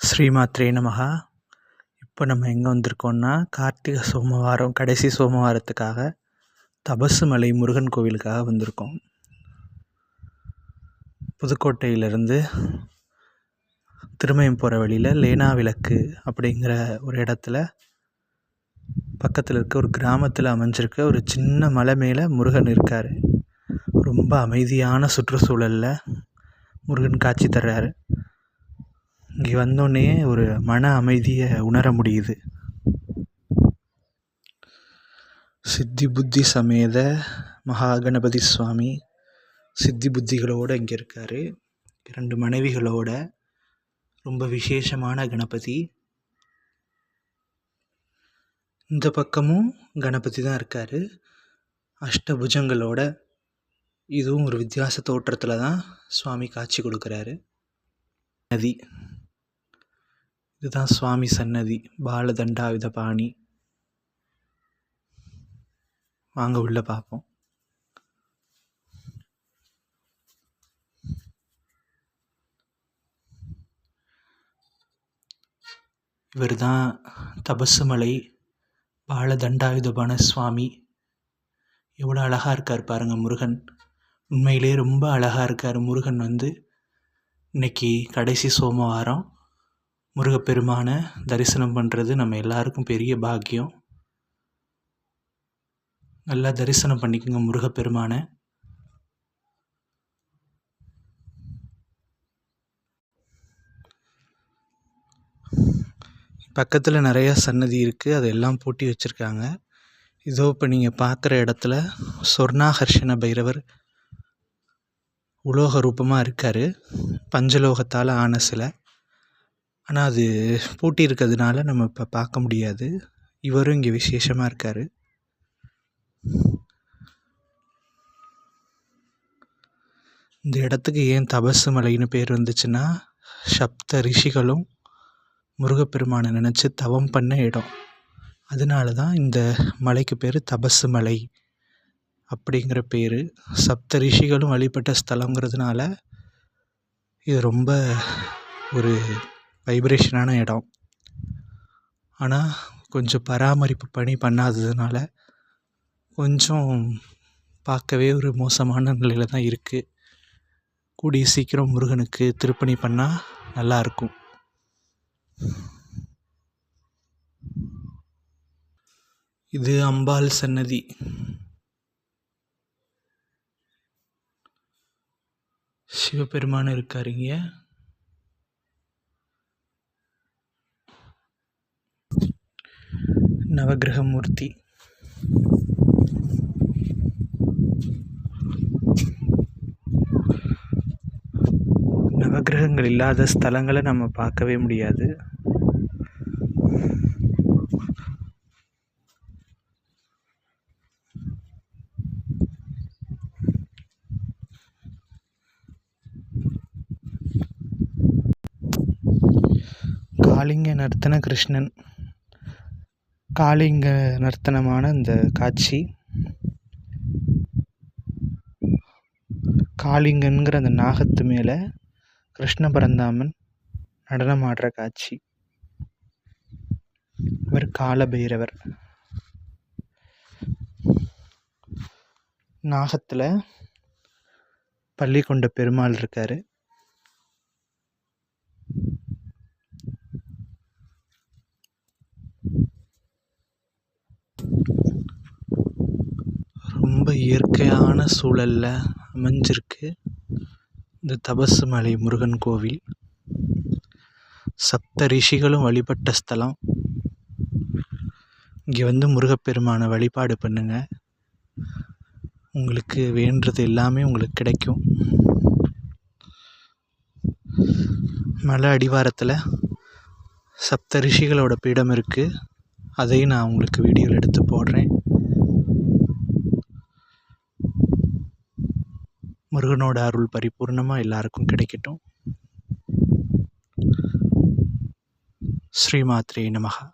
ஸ்ரீமாத்ரே நமஹா. இப்போ நம்ம எங்கே வந்திருக்கோம்னா, கார்த்திகை சோமவாரம் கடைசி சோமவாரத்துக்காக தபசு மலை முருகன் கோவிலுக்காக வந்திருக்கோம். புதுக்கோட்டையிலேருந்து திருமயம் போகிற வழியில் லேனா விளக்கு அப்படிங்கிற ஒரு இடத்துல பக்கத்தில் இருக்க ஒரு கிராமத்தில் அமைஞ்சிருக்க ஒரு சின்ன மலை மேலே முருகன் இருக்கார். ரொம்ப அமைதியான சுற்றுச்சூழலில் முருகன் காட்சி தர்றாரு. இங்கே வந்தோடனே ஒரு மன அமைதியை உணர முடியுது. சித்தி புத்தி சமேத மகாகணபதி சுவாமி சித்தி புத்திகளோடு இங்கே இருக்கார். 2 மனைவிகளோட ரொம்ப விசேஷமான கணபதி. இந்த பக்கமும் கணபதி தான் இருக்கார், அஷ்டபுஜங்களோட. இதுவும் ஒரு வித்தியாச தோற்றத்தில் தான் சுவாமி காட்சி கொடுக்குறாரு. நதி இதுதான் சுவாமி சன்னதி, பாலதண்டாயுத பாணி. வாங்க உள்ள பார்ப்போம். இவர் தான் தபசுமலை பாலதண்டாயுதபாண சுவாமி. எவ்வளோ அழகாக இருக்கார் பாருங்கள் முருகன். உண்மையிலே ரொம்ப அழகாக இருக்கார் முருகன். இன்னைக்கு கடைசி சோமவாரம் முருகப்பெருமானை தரிசனம் பண்ணுறது நம்ம எல்லாருக்கும் பெரிய பாக்கியம். நல்லா தரிசனம் பண்ணிக்கோங்க முருகப்பெருமானை. பக்கத்தில் நிறைய சன்னதி இருக்குது, அதெல்லாம் பூட்டி வச்சுருக்காங்க. இதோ இப்போ நீங்கள் பார்க்குற இடத்துல சொர்ணாகர்ஷண பைரவர் உலோக ரூபமாக இருக்கார். பஞ்சலோகத்தால் ஆன சிலை. ஆனால் அது பூட்டி இருக்கிறதுனால நம்ம இப்போ பார்க்க முடியாது. இவரும் இங்கே விசேஷமாக இருக்கார். இந்த இடத்துக்கு ஏன் தபசு மலைன்னு பேர் வந்துச்சுன்னா, சப்த ரிஷிகளும் முருகப்பெருமானை நினச்சி தவம் பண்ண இடம். அதனால தான் இந்த மலைக்கு பேர் தபசு மலை அப்படிங்கிற பேர். சப்த ரிஷிகளும் வழிபட்ட ஸ்தலங்கிறதுனால இது ரொம்ப ஒரு வைப்ரேஷனான இடம். ஆனால் கொஞ்சம் பராமரிப்பு பணி பண்ணாததுனால கொஞ்சம் பார்க்கவே ஒரு மோசமான நிலையில் தான் இருக்குது. கூடிய சீக்கிரம் முருகனுக்கு திருப்பணி பண்ணால் நல்லாயிருக்கும். இது அம்பாள் சன்னதி. சிவபெருமான் இருக்காருங்க. நவகிரகமூர்த்தி. நவகிரகங்கள் இல்லாத ஸ்தலங்களை நம்ம பார்க்கவே முடியாது. காளிங்க நர்த்தன கிருஷ்ணன். காளிங்க நர்த்தனமான இந்த காட்சி, காளிங்கன்கிற அந்த நாகத்து மேலே கிருஷ்ண பரந்தாமன் நடனம் ஆடுற காட்சி. இவர் காலபைரவர். நாகத்தில் பள்ளி கொண்ட பெருமாள் இருக்கார். ரொம்ப இயற்கையான சூழலில் அமைஞ்சிருக்கு இந்த தபசு மலை முருகன் கோவில். சப்த ரிஷிகளும் வழிபட்ட ஸ்தலம். இங்கே முருகப்பெருமானை வழிபாடு பண்ணுங்க, உங்களுக்கு வேண்டது எல்லாமே உங்களுக்கு கிடைக்கும். மலை அடிவாரத்தில் சப்த ரிஷிகளோட பீடம் இருக்குது. அதையும் நான் உங்களுக்கு வீடியோவில் எடுத்து போடுறேன். முருகனோட அருள் பரிபூர்ணமாக எல்லாருக்கும் கிடைக்கட்டும். ஸ்ரீமாத்ரே நமஹா.